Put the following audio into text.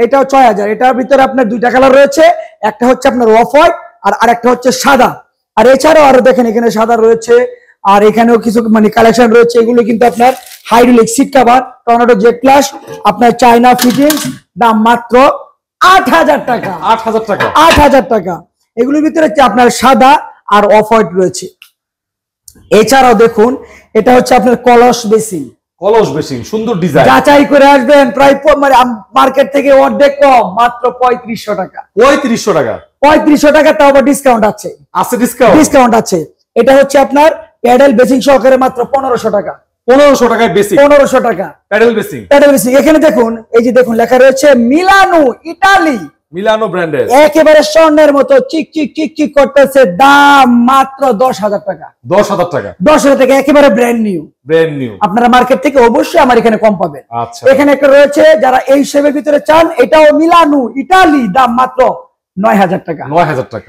এটাও 6000। এটার ভিতরে আপনার দুইটা কালার রয়েছে, একটা হচ্ছে আপনার অফ হোয়াইট আর আরেকটা হচ্ছে সাদা। আর এছাড়াও আরো দেখেন এখানে সাদা রয়েছে, আর এখানেও কিছু মানে কালেকশন রয়েছে। এগুলো কিন্তু আপনার hydraulic seat cover, tornado Z plus, আপনার চায়না ফিটিংস, দাম মাত্র 8000 টাকা। 8000 টাকা, 8000 টাকা। এগুলোর ভিতরে আপনার সাদা আর অফ হোয়াইট রয়েছে। এছাড়াও দেখুন এটা হচ্ছে আপনার কলস বেসিন। কলস বেসিন, সুন্দর ডিজাইন। যাচাই করে আসবেন, প্রায় মানে মার্কেট থেকে অর্ধেক কম, মাত্র 3500 টাকা। 3500 টাকা, 3500 টাকা, তাও আবার ডিসকাউন্ট আছে। ডিসকাউন্ট আছে। এটা হচ্ছে আপনার প্যাডেল বেসিং সহকারে মাত্র 1500 টাকা। 1500 টাকায় বেসিক, 1500 টাকা প্যাডেল বেসিং। Pedal basin. এখানে দেখুন, এই যে দেখুন লেখা রয়েছে মিলানো ইতালি, মিলানো ব্র্যান্ডের, একেবারে স্বর্ণের মতো চিক চিক চিক চিক করতেছে। দাম মাত্র 10000 টাকা। 10000 টাকা, 10000 টাকা, একেবারে ব্র্যান্ড নিউ। আপনারা মার্কেট থেকে অবশ্যই আমার এখানে কম পাবেন। আচ্ছা, এখানে একটা রয়েছে যারা এই শেপের ভিতরে চান, এটাও মিলানো ইতালি, দাম মাত্র 9000 টাকা। 9000 টাকা।